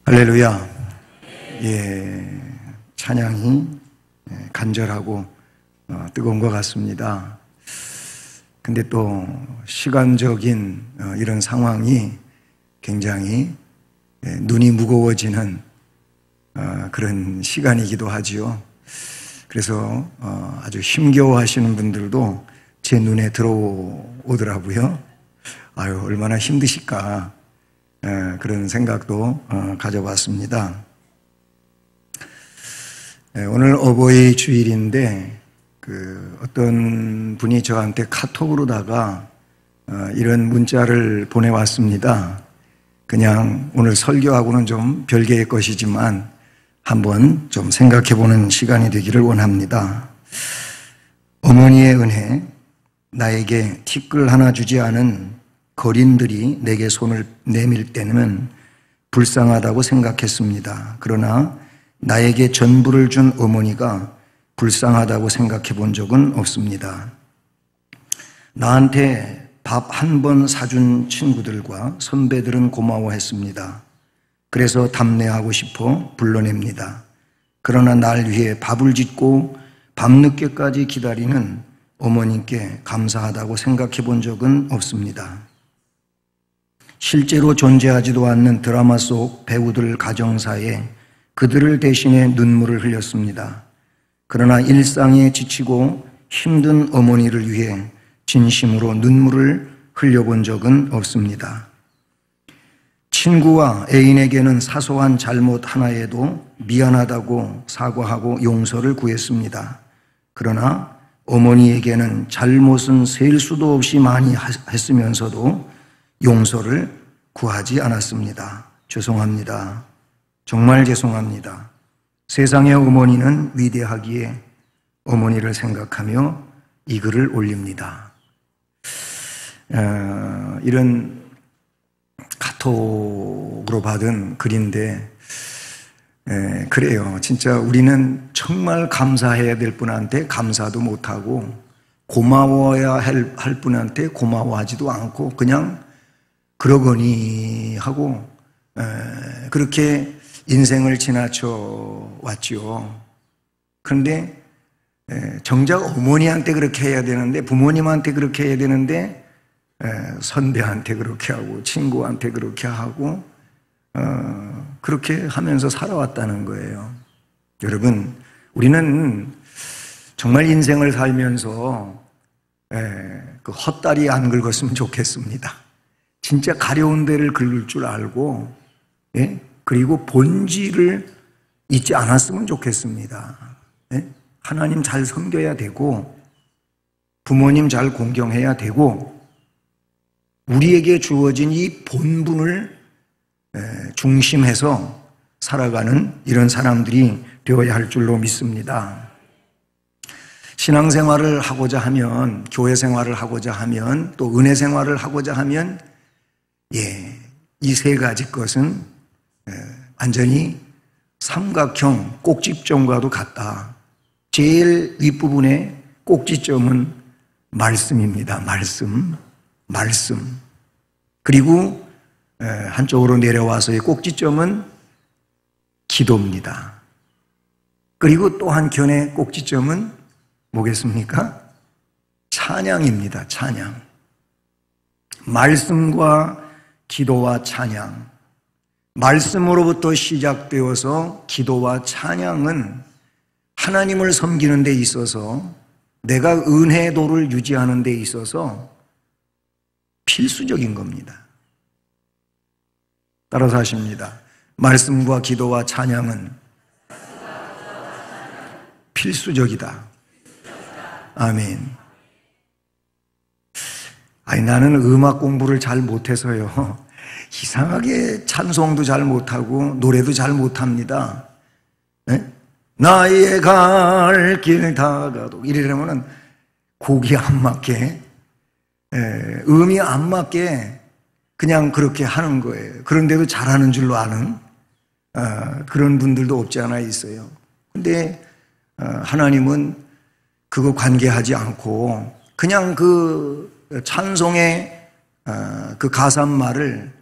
할렐루야. 찬양이 간절하고 뜨거운 것 같습니다. 근데 또 시간적인 이런 상황이 굉장히 눈이 무거워지는 그런 시간이기도 하지요. 그래서 아주 힘겨워하시는 분들도 제 눈에 들어오더라고요. 아유, 얼마나 힘드실까 그런 생각도 가져봤습니다. 오늘 어버이 주일인데 어떤 분이 저한테 카톡으로다가 이런 문자를 보내왔습니다. 그냥 오늘 설교하고는 좀 별개의 것이지만 한번 좀 생각해보는 시간이 되기를 원합니다. 어머니의 은혜, 나에게 티끌 하나 주지 않은 거린들이 내게 손을 내밀 때는 불쌍하다고 생각했습니다. 그러나 나에게 전부를 준 어머니가 불쌍하다고 생각해 본 적은 없습니다. 나한테 밥 한 번 사준 친구들과 선배들은 고마워했습니다. 그래서 답례하고 싶어 불러냅니다. 그러나 날 위해 밥을 짓고 밤늦게까지 기다리는 어머님께 감사하다고 생각해 본 적은 없습니다. 실제로 존재하지도 않는 드라마 속 배우들 가정사에 그들을 대신해 눈물을 흘렸습니다. 그러나 일상에 지치고 힘든 어머니를 위해 진심으로 눈물을 흘려본 적은 없습니다. 친구와 애인에게는 사소한 잘못 하나에도 미안하다고 사과하고 용서를 구했습니다. 그러나 어머니에게는 잘못은 셀 수도 없이 많이 했으면서도 용서를 구하지 않았습니다. 죄송합니다. 정말 죄송합니다. 세상의 어머니는 위대하기에 어머니를 생각하며 이 글을 올립니다. 이런 카톡으로 받은 글인데 그래요. 진짜 우리는 정말 감사해야 될 분한테 감사도 못하고 고마워야 할 분한테 고마워하지도 않고 그냥 그러거니 하고 그렇게 인생을 지나쳐 왔죠. 그런데 정작 어머니한테 그렇게 해야 되는데 부모님한테 그렇게 해야 되는데 선배한테 그렇게 하고 친구한테 그렇게 하고 그렇게 하면서 살아왔다는 거예요. 여러분, 우리는 정말 인생을 살면서 그 헛다리 안 긁었으면 좋겠습니다. 진짜 가려운 데를 긁을 줄 알고 그리고 본질을 잊지 않았으면 좋겠습니다. 하나님 잘 섬겨야 되고 부모님 잘 공경해야 되고 우리에게 주어진 이 본분을 중심해서 살아가는 이런 사람들이 되어야 할 줄로 믿습니다. 신앙생활을 하고자 하면, 교회 생활을 하고자 하면, 또 은혜 생활을 하고자 하면 이 세 가지 것은 완전히 삼각형 꼭지점과도 같다. 제일 윗부분의 꼭지점은 말씀입니다. 말씀. 그리고 한쪽으로 내려와서의 꼭지점은 기도입니다. 그리고 또 한켠의 꼭지점은 뭐겠습니까? 찬양입니다. 찬양. 말씀과 기도와 찬양. 말씀으로부터 시작되어서 기도와 찬양은 하나님을 섬기는 데 있어서 내가 은혜의 도를 유지하는 데 있어서 필수적인 겁니다. 따라서 하십니다. 말씀과 기도와 찬양은 필수적이다. 아멘. 나는 음악 공부를 잘 못해서요. 이상하게 찬송도 잘 못하고 노래도 잘 못합니다. 나의 갈 길 다가도 이러려면은 곡이 안 맞게 음이 안 맞게 그냥 그렇게 하는 거예요. 그런데도 잘하는 줄로 아는 그런 분들도 없지 않아 있어요. 근데 하나님은 그거 관계하지 않고 그냥 그 찬송의 그 가사말을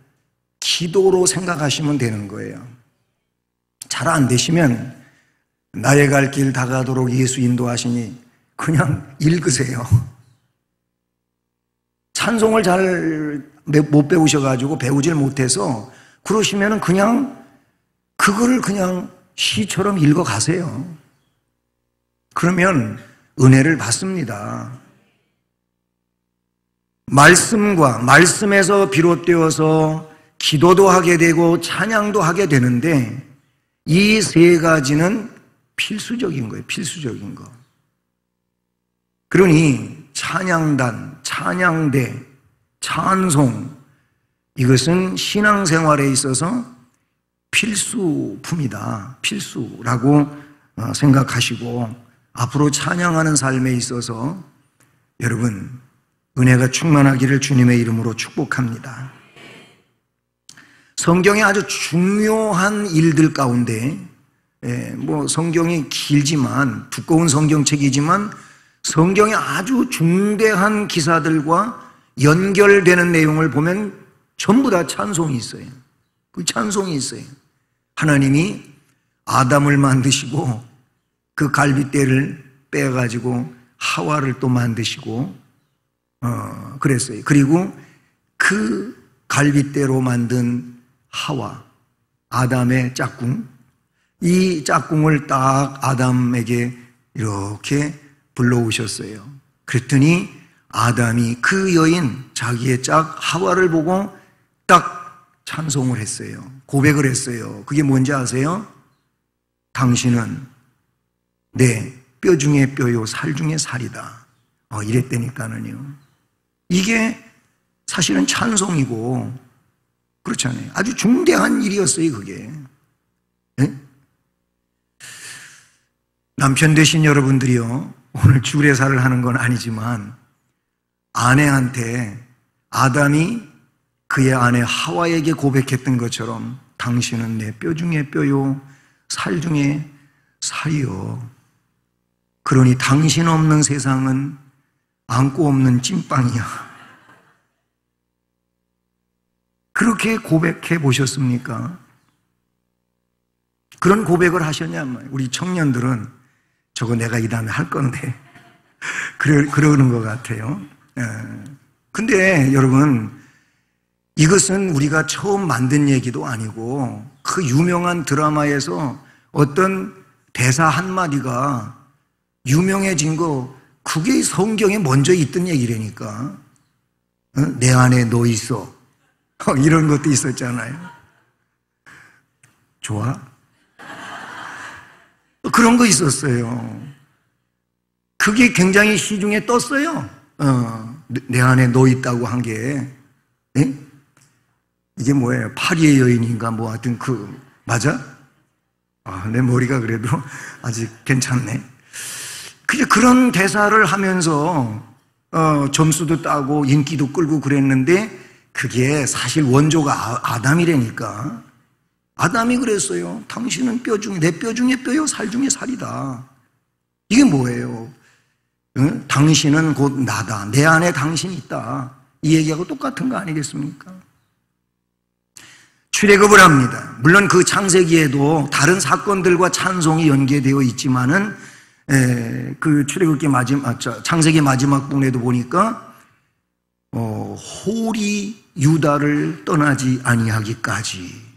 기도로 생각하시면 되는 거예요. 잘 안 되시면 나의 갈 길 다가도록 예수 인도하시니 그냥 읽으세요. 찬송을 잘 못 배우셔가지고 배우질 못해서 그러시면 그냥 그거를 그냥 시처럼 읽어가세요. 그러면 은혜를 받습니다. 말씀과 말씀에서 비롯되어서 기도도 하게 되고 찬양도 하게 되는데 이 세 가지는 필수적인 거예요. 필수적인 거. 그러니 찬양단, 찬양대, 찬송 이것은 신앙생활에 있어서 필수품이다. 필수라고 생각하시고 앞으로 찬양하는 삶에 있어서 여러분 은혜가 충만하기를 주님의 이름으로 축복합니다. 성경의 아주 중요한 일들 가운데 뭐 성경이 길지만 두꺼운 성경책이지만 성경의 아주 중대한 기사들과 연결되는 내용을 보면 전부 다 찬송이 있어요. 그 찬송이 있어요. 하나님이 아담을 만드시고 그 갈빗대를 빼가지고 하와를 또 만드시고 그랬어요. 그리고 그 갈빗대로 만든 하와, 아담의 짝꿍, 이 짝꿍을 딱 아담에게 이렇게 불러오셨어요. 그랬더니 아담이 그 여인, 자기의 짝 하와를 보고 딱 찬송을 했어요. 고백을 했어요. 그게 뭔지 아세요? 당신은 내 뼈 중에 뼈요 살 중에 살이다. 이랬다니까는요. 이게 사실은 찬송이고 그렇잖아요. 아주 중대한 일이었어요, 그게. 네? 남편 되신 여러분들이요, 오늘 주례사를 하는 건 아니지만 아내한테 아담이 그의 아내 하와에게 고백했던 것처럼 당신은 내 뼈 중에 뼈요 살 중에 살이요. 그러니 당신 없는 세상은 안고 없는 찐빵이야. 그렇게 고백해 보셨습니까? 그런 고백을 하셨냐면 우리 청년들은 저거 내가 이 다음에 할 건데 그러는 것 같아요. 근데 여러분 이것은 우리가 처음 만든 얘기도 아니고 그 유명한 드라마에서 어떤 대사 한마디가 유명해진 거 그게 성경에 먼저 있던 얘기라니까. 내 안에 너 있어. 이런 것도 있었잖아요. 좋아? 그런 거 있었어요. 그게 굉장히 시중에 떴어요. 내 안에 너 있다고 한 게. 네? 이게 뭐예요? 파리의 여인인가 뭐 하여튼 맞아? 내 머리가 그래도 아직 괜찮네. 그런 대사를 하면서 점수도 따고 인기도 끌고 그랬는데 그게 사실 원조가 아담이라니까. 아담이 그랬어요. 당신은 내 뼈 중에 뼈요 살 중에 살이다. 이게 뭐예요? 응? 당신은 곧 나다. 내 안에 당신이 있다. 이 얘기하고 똑같은 거 아니겠습니까? 출애굽을 합니다. 물론 그 창세기에도 다른 사건들과 찬송이 연계되어 있지만은 그 출애굽기 창세기 마지막 부분에도 보니까 홀이 유다를 떠나지 아니하기까지.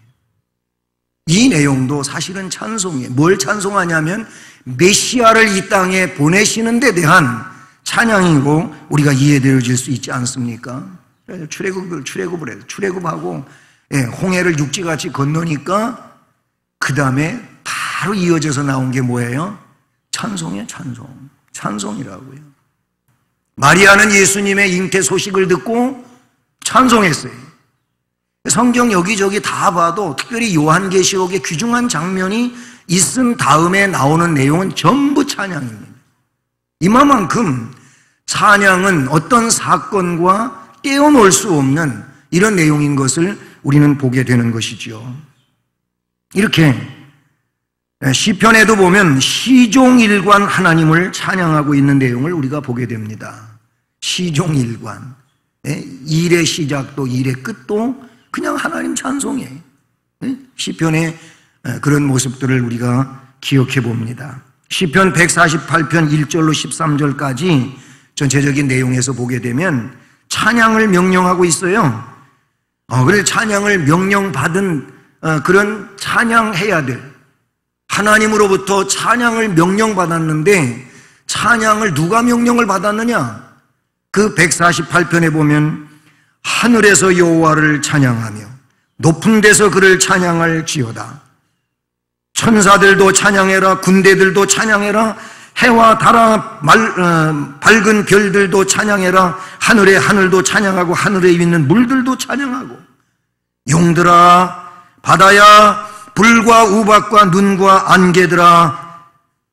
이 내용도 사실은 찬송이에요. 뭘 찬송하냐면 메시아를 이 땅에 보내시는 데 대한 찬양으로 우리가 이해되어질 수 있지 않습니까? 출애굽을 해요. 출애굽하고 홍해를 육지같이 건너니까 그 다음에 바로 이어져서 나온 게 뭐예요? 찬송이에요. 찬송이라고요. 마리아는 예수님의 잉태 소식을 듣고 찬송했어요. 성경 여기저기 다 봐도 특별히 요한계시록의 귀중한 장면이 있은 다음에 나오는 내용은 전부 찬양입니다. 이만큼 찬양은 어떤 사건과 떼어놓을 수 없는 이런 내용인 것을 우리는 보게 되는 것이죠. 이렇게 시편에도 보면 시종일관 하나님을 찬양하고 있는 내용을 우리가 보게 됩니다. 시종일관. 일의 시작도 일의 끝도 그냥 하나님 찬송이에요. 시편의 그런 모습들을 우리가 기억해 봅니다. 시편 148편 1절로 13절까지 전체적인 내용에서 보게 되면 찬양을 명령하고 있어요. 그래 찬양을 명령받은 그런 찬양해야 될 하나님으로부터 찬양을 명령받았는데 찬양을 누가 명령을 받았느냐? 그 148편에 보면 하늘에서 여호와를 찬양하며 높은 데서 그를 찬양할지어다. 천사들도 찬양해라. 군대들도 찬양해라. 해와 달아 밝은 별들도 찬양해라. 하늘의 하늘도 찬양하고 하늘에 있는 물들도 찬양하고 용들아 바다야 불과 우박과 눈과 안개들아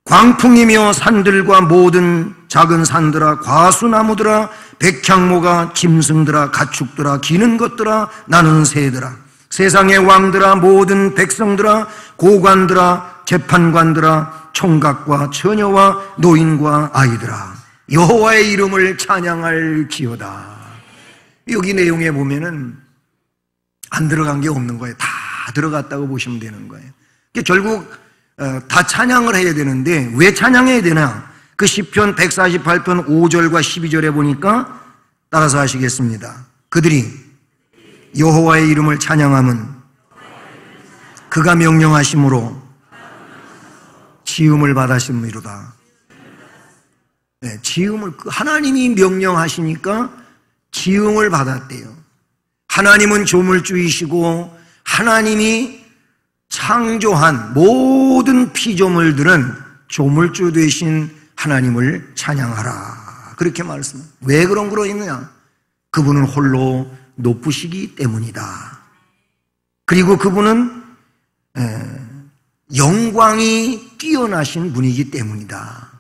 광풍이며 산들과 모든 작은 산들아 과수나무들아 백향모가 짐승들아 가축들아 기는 것들아 나는 새들아 세상의 왕들아 모든 백성들아 고관들아 재판관들아 총각과 처녀와 노인과 아이들아 여호와의 이름을 찬양할지어다. 여기 내용에 보면은 안 들어간 게 없는 거예요. 다 들어갔다고 보시면 되는 거예요. 결국 다 찬양을 해야 되는데 왜 찬양해야 되나? 그 시편 148편 5절과 12절에 보니까 따라서 하시겠습니다. 그들이 여호와의 이름을 찬양함은 그가 명령하심으로 지음을 받으심이로다. 네, 지음을 하나님이 명령하시니까 지음을 받았대요. 하나님은 조물주이시고 하나님이 창조한 모든 피조물들은 조물주 되신 하나님을 찬양하라. 그렇게 말씀합니다. 왜 그러느냐? 그분은 홀로 높으시기 때문이다. 그리고 그분은 영광이 뛰어나신 분이기 때문이다.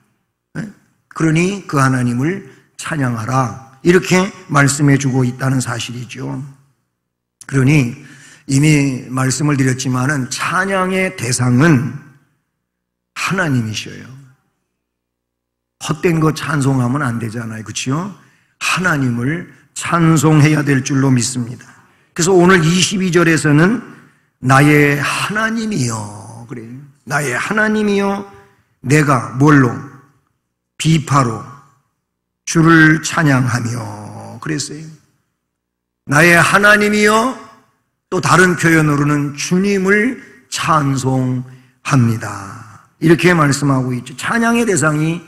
그러니 그 하나님을 찬양하라. 이렇게 말씀해 주고 있다는 사실이죠. 그러니 이미 말씀을 드렸지만은 찬양의 대상은 하나님이셔요. 헛된 거 찬송하면 안 되잖아요. 그렇죠? 하나님을 찬송해야 될 줄로 믿습니다. 그래서 오늘 22절에서는 나의 하나님이여 그래요. 나의 하나님이여 내가 뭘로? 비파로 주를 찬양하며 그랬어요. 나의 하나님이여 또 다른 표현으로는 주님을 찬송합니다. 이렇게 말씀하고 있죠. 찬양의 대상이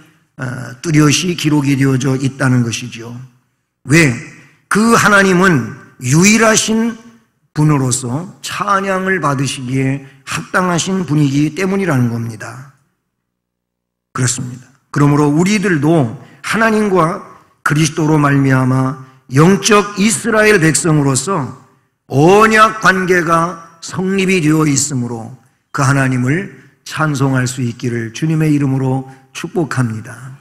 뚜렷이 기록이 되어져 있다는 것이죠. 왜? 그 하나님은 유일하신 분으로서 찬양을 받으시기에 합당하신 분이기 때문이라는 겁니다. 그렇습니다. 그러므로 우리들도 하나님과 그리스도로 말미암아 영적 이스라엘 백성으로서 언약 관계가 성립이 되어 있으므로 그 하나님을 찬송할 수 있기를 주님의 이름으로 축복합니다.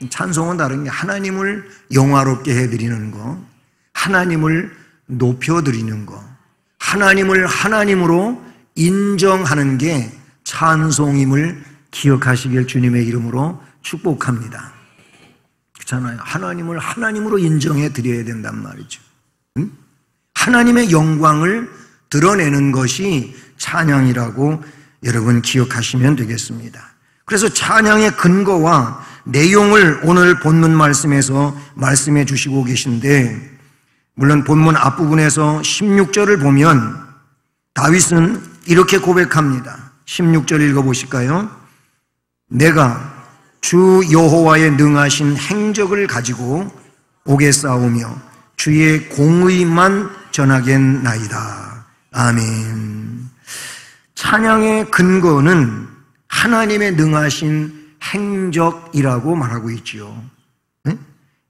찬송은 다른 게 하나님을 영화롭게 해드리는 거, 하나님을 높여드리는 거, 하나님을 하나님으로 인정하는 게 찬송임을 기억하시길 주님의 이름으로 축복합니다. 그렇잖아요. 하나님을 하나님으로 인정해 드려야 된단 말이죠. 응? 하나님의 영광을 드러내는 것이 찬양이라고 여러분 기억하시면 되겠습니다. 그래서 찬양의 근거와 내용을 오늘 본문 말씀에서 말씀해 주시고 계신데, 물론 본문 앞부분에서 16절을 보면 다윗은 이렇게 고백합니다. 16절 읽어보실까요? 내가 주 여호와의 능하신 행적을 가지고 오겠사오며 주의 공의만 전하겠나이다. 아멘. 찬양의 근거는 하나님의 능하신 행적이라고 말하고 있지요.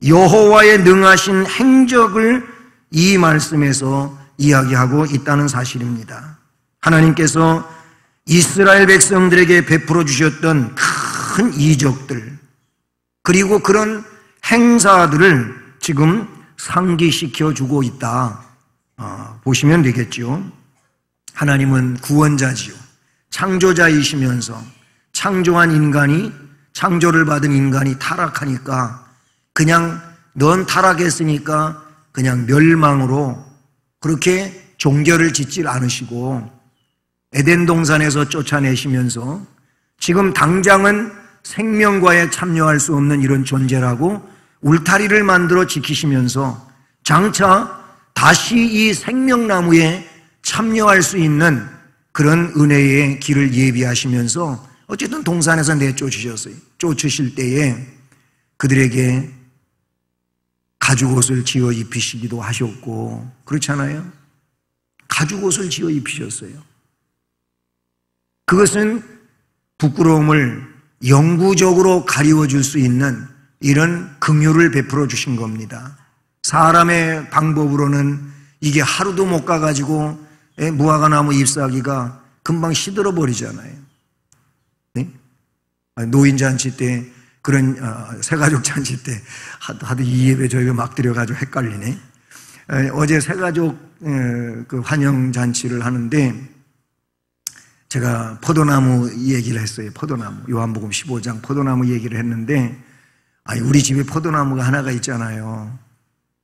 여호와의 능하신 행적을 이 말씀에서 이야기하고 있다는 사실입니다. 하나님께서 이스라엘 백성들에게 베풀어 주셨던 큰 이적들, 그리고 그런 행사들을 지금 상기시켜 주고 있다. 보시면 되겠죠. 하나님은 구원자지요. 창조자이시면서 창조한 인간이, 창조를 받은 인간이 타락하니까 그냥 넌 타락했으니까 그냥 멸망으로 그렇게 종결을 짓질 않으시고 에덴 동산에서 쫓아내시면서 지금 당장은 생명과에 참여할 수 없는 이런 존재라고 울타리를 만들어 지키시면서 장차 다시 이 생명나무에 참여할 수 있는 그런 은혜의 길을 예비하시면서 어쨌든 동산에서 내쫓으셨어요. 쫓으실 때에 그들에게 가죽옷을 지어 입히시기도 하셨고, 그렇잖아요. 가죽옷을 지어 입히셨어요. 그것은 부끄러움을 영구적으로 가리워줄 수 있는 이런 긍휼을 베풀어 주신 겁니다. 사람의 방법으로는 이게 하루도 못 가가지고 무화과나무 잎사귀가 금방 시들어 버리잖아요. 네? 노인잔치 때 그런 새가족 잔치 때 하도 이 예배 저희가 막 드려가지고 헷갈리네. 어제 새가족 그 환영잔치를 하는데 제가 포도나무 얘기를 했어요. 포도나무. 요한복음 15장 포도나무 얘기를 했는데, 우리 집에 포도나무가 하나가 있잖아요.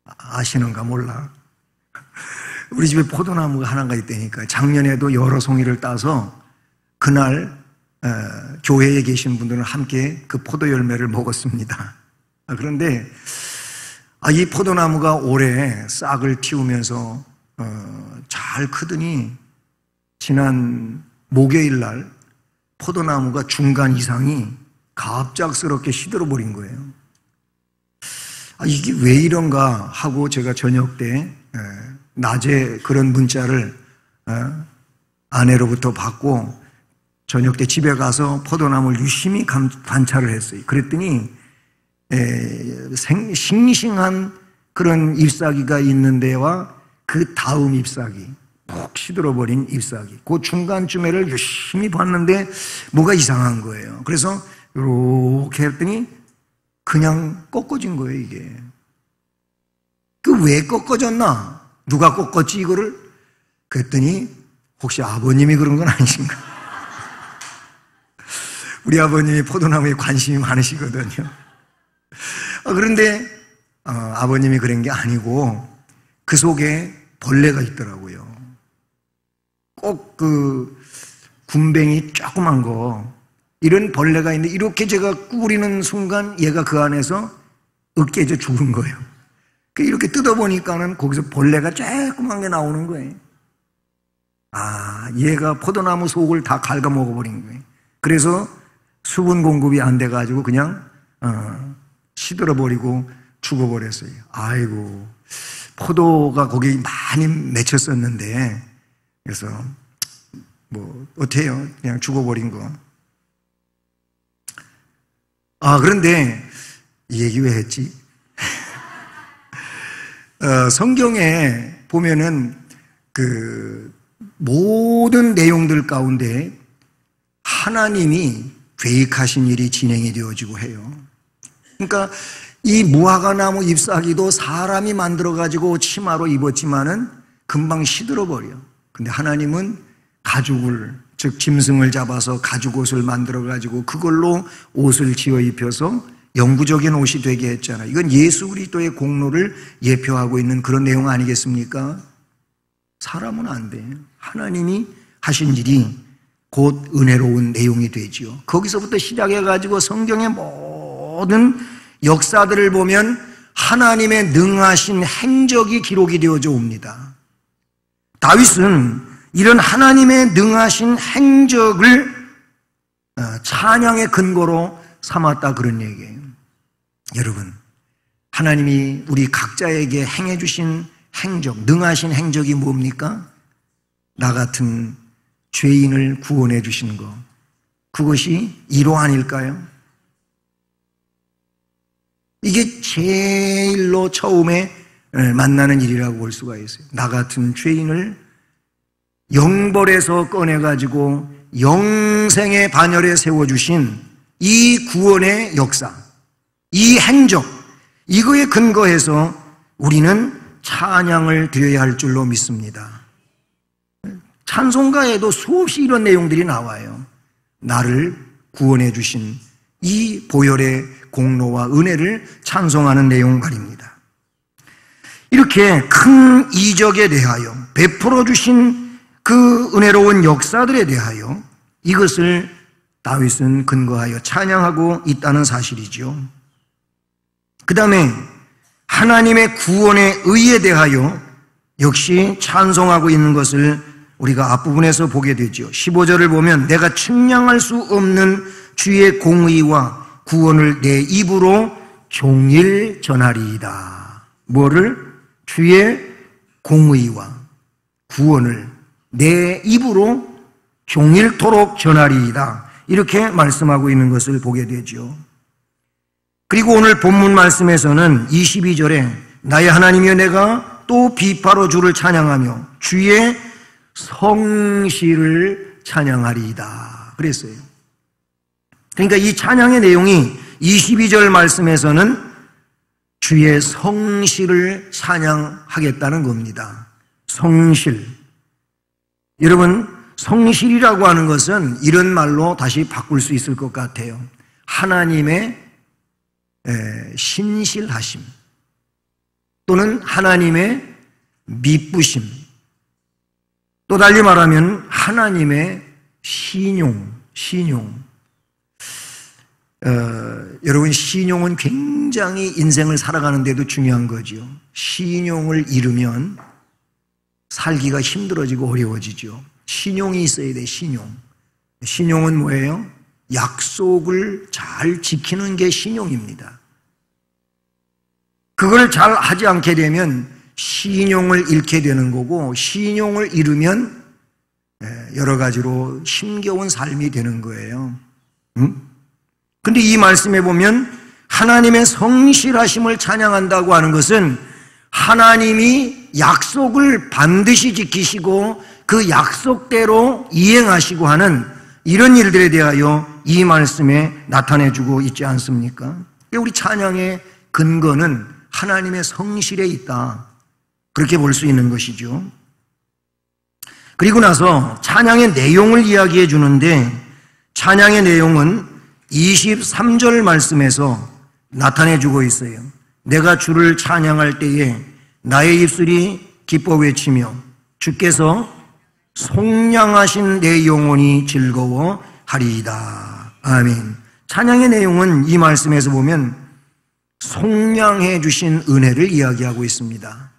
아시는가 몰라. 우리 집에 포도나무가 하나가 있다니까. 작년에도 여러 송이를 따서 그날 교회에 계신 분들은 함께 그 포도 열매를 먹었습니다. 그런데 이 포도나무가 올해 싹을 틔우면서 잘 크더니 지난 목요일 날 포도나무가 중간 이상이 갑작스럽게 시들어 버린 거예요. 이게 왜 이런가 하고 제가 저녁 때 낮에 그런 문자를 아내로부터 받고 저녁 때 집에 가서 포도나무를 유심히 관찰을 했어요. 그랬더니 싱싱한 그런 잎사귀가 있는 데와 그 다음 잎사귀, 푹 시들어버린 잎사귀, 그 중간쯤에를 유심히 봤는데 뭐가 이상한 거예요. 그래서 이렇게 했더니 그냥 꺾어진 거예요, 이게. 왜 꺾어졌나? 누가 꺾었지, 이거를? 그랬더니 혹시 아버님이 그런 건 아니신가? 우리 아버님이 포도나무에 관심이 많으시거든요. 그런데 아버님이 그런 게 아니고 그 속에 벌레가 있더라고요. 꼭 그 군뱅이 조그만 거, 이런 벌레가 있는데 이렇게 제가 꾸리는 순간 얘가 그 안에서 으깨져 죽은 거예요. 이렇게 뜯어보니까는 거기서 벌레가 조그만 게 나오는 거예요. 얘가 포도나무 속을 다 갉아먹어버린 거예요. 그래서 수분 공급이 안 돼가지고 그냥 시들어버리고 죽어버렸어요. 아이고, 포도가 거기 많이 맺혔었는데, 그래서 어때요? 그냥 죽어버린 거. 그런데 이 얘기 왜 했지? 성경에 보면은 그 모든 내용들 가운데 하나님이 계획하신 일이 진행이 되어지고 해요. 그러니까 이 무화과나무 잎사귀도 사람이 만들어가지고 치마로 입었지만은 금방 시들어버려. 근데 하나님은 가죽을, 즉 짐승을 잡아서 가죽옷을 만들어가지고 그걸로 옷을 지어 입혀서 영구적인 옷이 되게 했잖아요. 이건 예수 그리스도의 공로를 예표하고 있는 그런 내용 아니겠습니까? 사람은 안 돼요. 하나님이 하신 일이 곧 은혜로운 내용이 되지요. 거기서부터 시작해가지고 성경의 모든 역사들을 보면 하나님의 능하신 행적이 기록이 되어져 옵니다. 다윗은 이런 하나님의 능하신 행적을 찬양의 근거로 삼았다, 그런 얘기예요. 여러분, 하나님이 우리 각자에게 행해 주신 행적, 능하신 행적이 뭡니까? 나 같은 죄인을 구원해 주시는 것, 그것이 1호 아닐까요? 이게 제일로 처음에 만나는 일이라고 볼 수가 있어요. 나 같은 죄인을 영벌에서 꺼내가지고 영생의 반열에 세워주신 이 구원의 역사, 이 행적, 이거에 근거해서 우리는 찬양을 드려야 할 줄로 믿습니다. 찬송가에도 수없이 이런 내용들이 나와요. 나를 구원해 주신 이 보혈의 공로와 은혜를 찬송하는 내용 말입니다. 이렇게 큰 이적에 대하여 베풀어 주신 그 은혜로운 역사들에 대하여 이것을 다윗은 근거하여 찬양하고 있다는 사실이죠. 그 다음에 하나님의 구원의 의에 대하여 역시 찬송하고 있는 것을 우리가 앞부분에서 보게 되죠. 15절을 보면 내가 측량할 수 없는 주의 공의와 구원을 내 입으로 종일 전하리이다. 뭐를? 주의 공의와 구원을 내 입으로 종일토록 전하리이다. 이렇게 말씀하고 있는 것을 보게 되죠. 그리고 오늘 본문 말씀에서는 22절에 나의 하나님이여 내가 또 비파로 주를 찬양하며 주의 성실을 찬양하리이다 그랬어요. 그러니까 이 찬양의 내용이 22절 말씀에서는 주의 성실을 찬양하겠다는 겁니다. 성실. 여러분, 성실이라고 하는 것은 이런 말로 다시 바꿀 수 있을 것 같아요. 하나님의 신실하심 또는 하나님의 미쁘심, 또 달리 말하면 하나님의 신용. 여러분, 신용은 굉장히 인생을 살아가는 데도 중요한 거죠. 신용을 잃으면 살기가 힘들어지고 어려워지죠. 신용이 있어야 돼. 신용은 뭐예요? 약속을 잘 지키는 게 신용입니다. 그걸 잘 하지 않게 되면 신용을 잃게 되는 거고, 신용을 잃으면 여러 가지로 힘겨운 삶이 되는 거예요. 근데 이 말씀에 보면 하나님의 성실하심을 찬양한다고 하는 것은 하나님이 약속을 반드시 지키시고 그 약속대로 이행하시고 하는 이런 일들에 대하여 이 말씀에 나타내주고 있지 않습니까? 우리 찬양의 근거는 하나님의 성실에 있다, 그렇게 볼 수 있는 것이죠. 그리고 나서 찬양의 내용을 이야기해 주는데, 찬양의 내용은 23절 말씀에서 나타내주고 있어요. 내가 주를 찬양할 때에 나의 입술이 기뻐 외치며 주께서 속량하신 내 영혼이 즐거워하리이다. 아멘. 찬양의 내용은 이 말씀에서 보면 속량해 주신 은혜를 이야기하고 있습니다.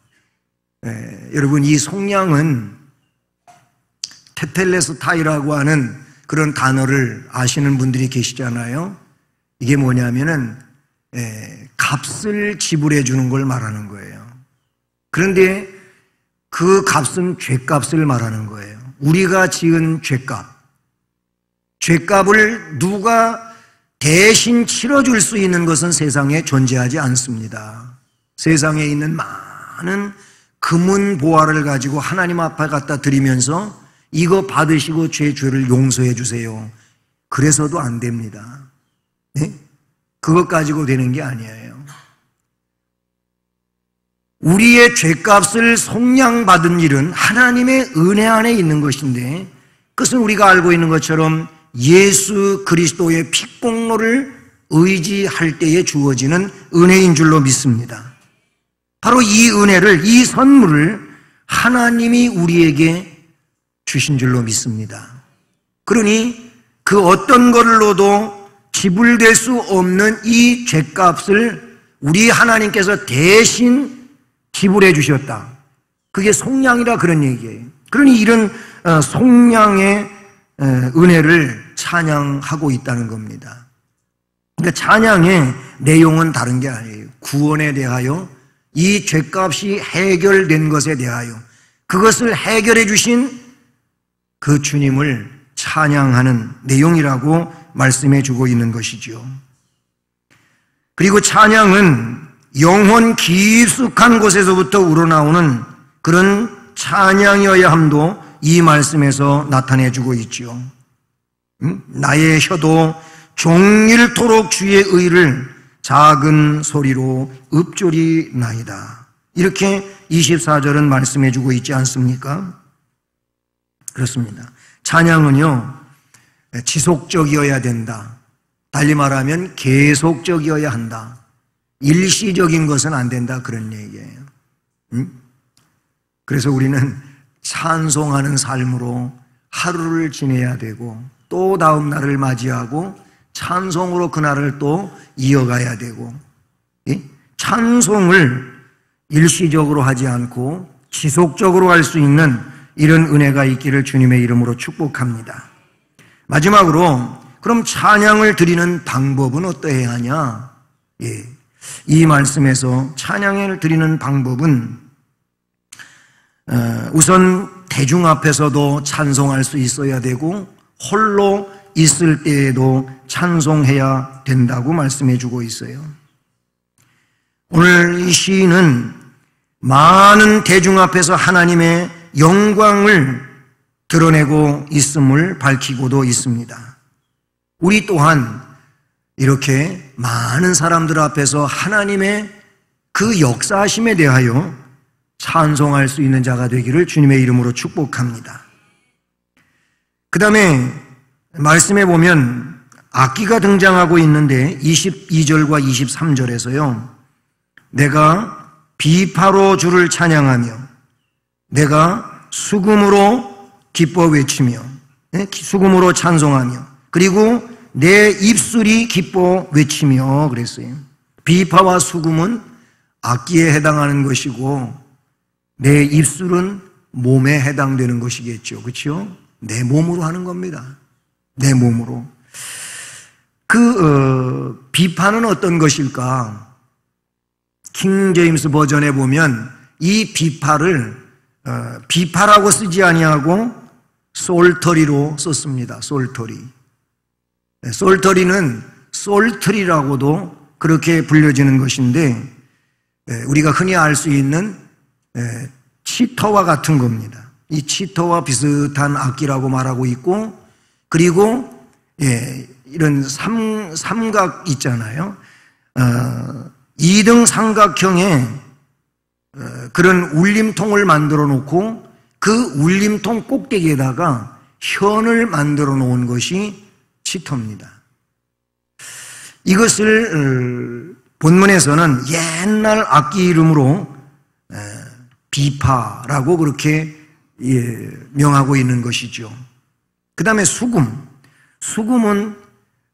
여러분, 이 속량은 테텔레스타이라고 하는 그런 단어를 아시는 분들이 계시잖아요. 이게 뭐냐면은 값을 지불해 주는 걸 말하는 거예요. 그런데 그 값은 죄값을 말하는 거예요. 우리가 지은 죄값을 누가 대신 치러줄 수 있는 것은 세상에 존재하지 않습니다. 세상에 있는 많은 금은 보화를 가지고 하나님 앞에 갖다 드리면서 이거 받으시고 죄를 용서해 주세요, 그래서도 안 됩니다. 네? 그것 가지고 되는 게 아니에요. 우리의 죄값을 속량받은 일은 하나님의 은혜 안에 있는 것인데, 그것은 우리가 알고 있는 것처럼 예수 그리스도의 핏공로를 의지할 때에 주어지는 은혜인 줄로 믿습니다. 바로 이 은혜를, 이 선물을 하나님이 우리에게 주신 줄로 믿습니다. 그러니 그 어떤 걸로도 지불될 수 없는 이 죄값을 우리 하나님께서 대신 지불해 주셨다. 그게 속량이라 그런 얘기예요. 그러니 이런 속량의 은혜를 찬양하고 있다는 겁니다. 그러니까 찬양의 내용은 다른 게 아니에요. 구원에 대하여, 이 죄값이 해결된 것에 대하여, 그것을 해결해 주신 그 주님을 찬양하는 내용이라고 말씀해 주고 있는 것이죠. 그리고 찬양은 영혼 깊숙한 곳에서부터 우러나오는 그런 찬양이어야 함도 이 말씀에서 나타내 주고 있죠. 나의 혀도 종일토록 주의 의를 작은 소리로 읊조리나이다. 이렇게 24절은 말씀해 주고 있지 않습니까? 그렇습니다. 찬양은요, 지속적이어야 된다. 달리 말하면 계속적이어야 한다. 일시적인 것은 안 된다, 그런 얘기예요. 그래서 우리는 찬송하는 삶으로 하루를 지내야 되고 또 다음 날을 맞이하고 찬송으로 그날을 또 이어가야 되고, 찬송을 일시적으로 하지 않고 지속적으로 할 수 있는 이런 은혜가 있기를 주님의 이름으로 축복합니다. 마지막으로 그럼 찬양을 드리는 방법은 어떠해야 하냐? 이 말씀에서 찬양을 드리는 방법은 우선 대중 앞에서도 찬송할 수 있어야 되고 홀로 있을 때에도 찬송해야 된다고 말씀해 주고 있어요. 오늘 이 시인은 많은 대중 앞에서 하나님의 영광을 드러내고 있음을 밝히고도 있습니다. 우리 또한 이렇게 많은 사람들 앞에서 하나님의 그 역사하심에 대하여 찬송할 수 있는 자가 되기를 주님의 이름으로 축복합니다. 그 다음에 말씀해 보면 악기가 등장하고 있는데 22절과 23절에서요. 내가 비파로 주를 찬양하며 내가 수금으로 기뻐 외치며 수금으로 찬송하며 그리고 내 입술이 기뻐 외치며 그랬어요. 비파와 수금은 악기에 해당하는 것이고 내 입술은 몸에 해당되는 것이겠죠. 그렇죠? 내 몸으로 하는 겁니다. 내 몸으로. 비파는 어떤 것일까? 킹 제임스 버전에 보면 이 비파를 비파라고 쓰지 아니하고 솔터리로 썼습니다. 솔터리. 솔터리는 솔트리라고도 그렇게 불려지는 것인데 우리가 흔히 알 수 있는 치터와 같은 겁니다. 이 치터와 비슷한 악기라고 말하고 있고 그리고 이런 삼각 있잖아요. 2등 삼각형의 그런 울림통을 만들어 놓고 그 울림통 꼭대기에다가 현을 만들어 놓은 것이 치터입니다. 이것을 본문에서는 옛날 악기 이름으로 비파라고 그렇게 명하고 있는 것이죠. 그 다음에 수금은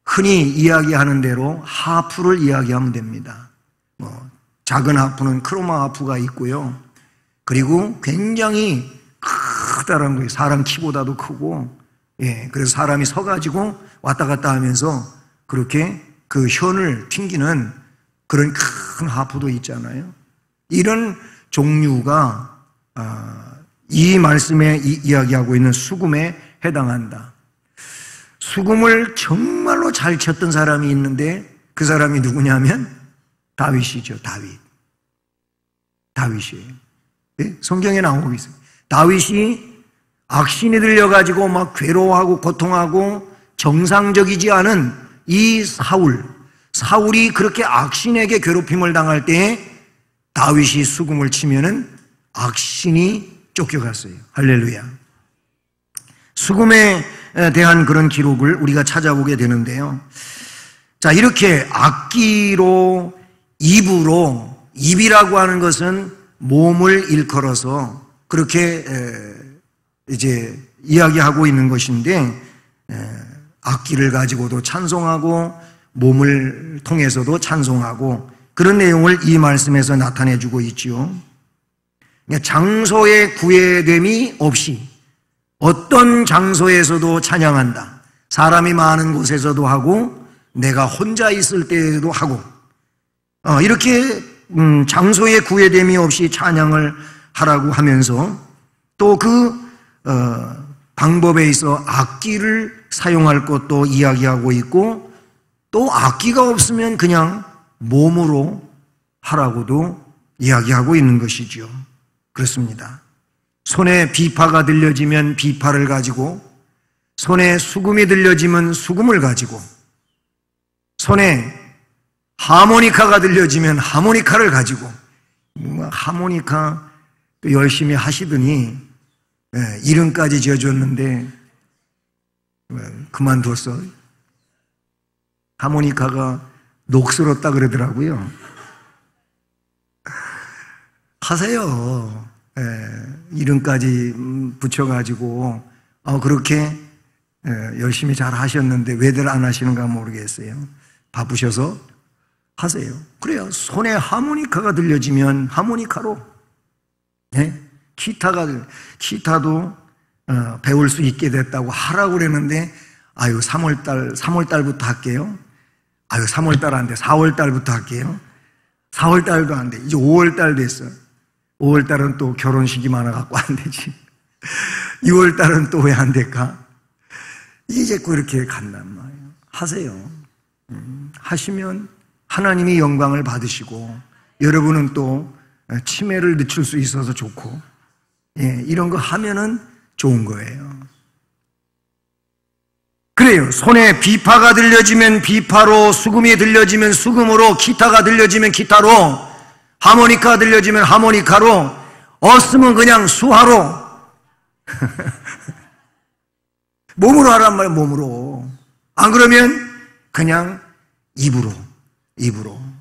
흔히 이야기하는 대로 하프를 이야기하면 됩니다. 작은 하프는 크로마 하프가 있고요. 그리고 굉장히 크다라는 거예요. 사람 키보다도 크고, 그래서 사람이 서가지고 왔다 갔다 하면서 그렇게 그 현을 튕기는 그런 큰 하프도 있잖아요. 이런 종류가 이 말씀에 이야기하고 있는 수금에 해당한다. 수금을 정말로 잘 쳤던 사람이 있는데 그 사람이 누구냐면 다윗이죠. 다윗이에요. 성경에 나오고 있어요. 다윗이 악신이 들려가지고 막 괴로워하고 고통하고 정상적이지 않은 이 사울이 그렇게 악신에게 괴롭힘을 당할 때에 다윗이 수금을 치면은 악신이 쫓겨갔어요. 할렐루야. 수금에 대한 그런 기록을 우리가 찾아보게 되는데요. 자, 이렇게 악기로 입이라고 하는 것은 몸을 일컬어서 그렇게 이제 이야기하고 있는 것인데 악기를 가지고도 찬송하고 몸을 통해서도 찬송하고 그런 내용을 이 말씀에서 나타내주고 있지요. 장소의 구애됨이 없이 어떤 장소에서도 찬양한다. 사람이 많은 곳에서도 하고 내가 혼자 있을 때에도 하고 이렇게 장소의 구애됨이 없이 찬양을 하라고 하면서 또 그 방법에 있어 악기를 사용할 것도 이야기하고 있고 또 악기가 없으면 그냥 몸으로 하라고도 이야기하고 있는 것이죠. 그렇습니다. 손에 비파가 들려지면 비파를 가지고 손에 수금이 들려지면 수금을 가지고 손에 하모니카가 들려지면 하모니카를 가지고 하모니카 또 열심히 하시더니 이름까지 지어줬는데 그만뒀어. 하모니카가 녹슬었다 그러더라고요. 하세요. 이름까지 붙여가지고 그렇게 열심히 잘 하셨는데 왜들 안 하시는가 모르겠어요. 바쁘셔서 하세요. 그래요. 손에 하모니카가 들려지면 하모니카로, 기타도 배울 수 있게 됐다고 하라고 그랬는데 3월달부터 할게요. 3월달 안 돼. 4월달부터 할게요. 4월달도 안 돼. 이제 5월달 됐어. 5월달은 또 결혼식이 많아갖고 안 되지. 6월달은 또 왜 안 될까? 이제 자꾸 이렇게 간단 말이에요. 하세요. 하시면 하나님이 영광을 받으시고 여러분은 또 치매를 늦출 수 있어서 좋고, 이런 거 하면은 좋은 거예요. 그래요. 손에 비파가 들려지면 비파로, 수금이 들려지면 수금으로, 기타가 들려지면 기타로, 하모니카가 들려지면 하모니카로, 없으면 그냥 수화로. 몸으로 하란 말이에요. 몸으로. 안 그러면 그냥 입으로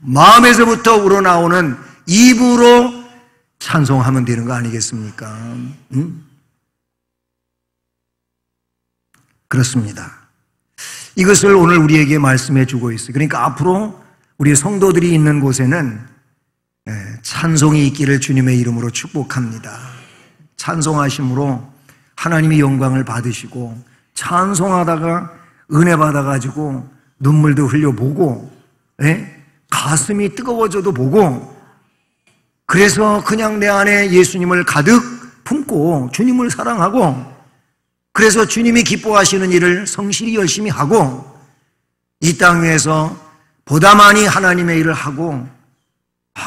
마음에서부터 우러나오는 입으로 찬송하면 되는 거 아니겠습니까? 그렇습니다. 이것을 오늘 우리에게 말씀해 주고 있어요. 그러니까 앞으로 우리 성도들이 있는 곳에는 찬송이 있기를 주님의 이름으로 축복합니다. 찬송하심으로 하나님이 영광을 받으시고, 찬송하다가 은혜 받아가지고 눈물도 흘려보고, 가슴이 뜨거워져도 보고, 그래서 그냥 내 안에 예수님을 가득 품고 주님을 사랑하고, 그래서 주님이 기뻐하시는 일을 성실히 열심히 하고, 이 땅 위에서 보다 많이 하나님의 일을 하고,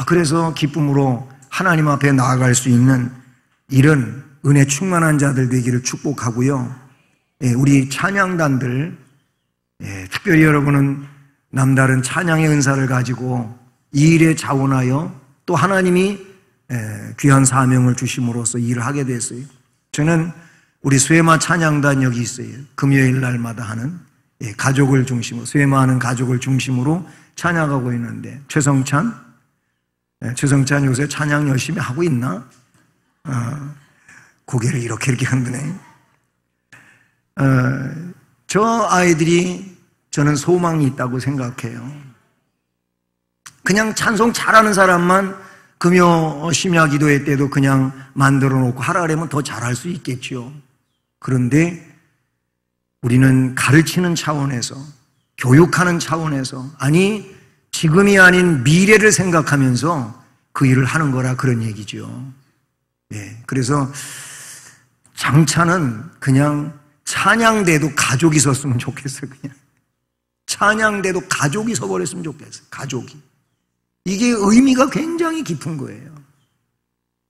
그래서 기쁨으로 하나님 앞에 나아갈 수 있는 이런 은혜 충만한 자들 되기를 축복하고요. 우리 찬양단들, 특별히 여러분은 남다른 찬양의 은사를 가지고 이 일에 자원하여 또 하나님이 귀한 사명을 주심으로써 일을 하게 됐어요. 저는 우리 수혜마 찬양단 여기 있어요. 금요일 날마다 하는, 가족을 중심으로, 수혜마하는 가족을 중심으로 찬양하고 있는데, 최성찬 요새 찬양 열심히 하고 있나? 고개를 이렇게 흔드네. 저 아이들이 저는 소망이 있다고 생각해요. 그냥 찬송 잘하는 사람만 금요 심야 기도회 때도 그냥 만들어 놓고 하라 그러면 더 잘할 수 있겠죠. 그런데 우리는 가르치는 차원에서, 교육하는 차원에서, 아니 지금이 아닌 미래를 생각하면서 그 일을 하는 거라, 그런 얘기죠. 그래서 장차는 그냥 찬양대도 가족이 섰으면 좋겠어요. 그냥 찬양대도 가족이 서버렸으면 좋겠어요. 가족이. 이게 의미가 굉장히 깊은 거예요.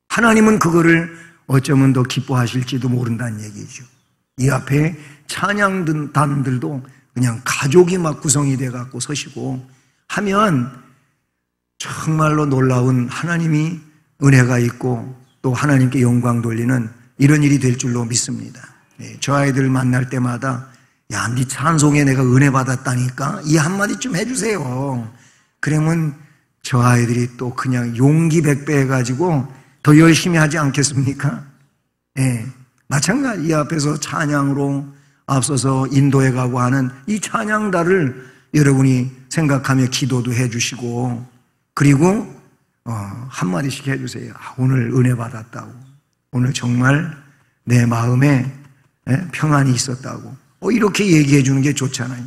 하나님은 그거를 어쩌면 더 기뻐하실지도 모른다는 얘기죠. 이 앞에 찬양단들도 그냥 가족이 막 구성이 돼갖고 서시고 하면 정말로 놀라운 하나님이 은혜가 있고 또 하나님께 영광 돌리는 이런 일이 될 줄로 믿습니다. 저 아이들 만날 때마다, 야, 네 찬송에 내가 은혜 받았다니까 이 한마디 좀 해주세요. 그러면 저 아이들이 또 그냥 용기 백배 해가지고 더 열심히 하지 않겠습니까? 마찬가지. 이 앞에서 찬양으로 앞서서 인도해가고 하는 이 찬양단을 여러분이 생각하며 기도도 해주시고, 그리고 한마디씩 해주세요. 오늘 은혜 받았다고, 오늘 정말 내 마음에 평안이 있었다고, 이렇게 얘기해 주는 게 좋잖아요.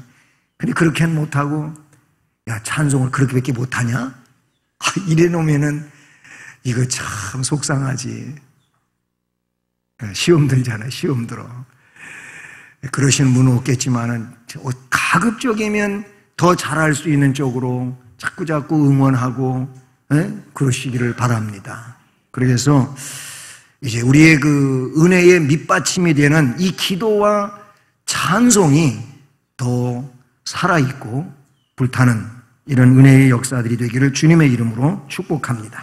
근데 그렇게는 못하고, 야, 찬송을 그렇게밖에 못하냐? 이래 놓으면은 이거 참 속상하지. 시험 들잖아요. 시험 들어. 그러시는 분은 없겠지만은 가급적이면 더 잘할 수 있는 쪽으로 자꾸 응원하고 그러시기를 바랍니다. 그래서 이제 우리의 그 은혜의 밑받침이 되는 이 기도와 찬송이 더 살아있고 불타는 이런 은혜의 역사들이 되기를 주님의 이름으로 축복합니다.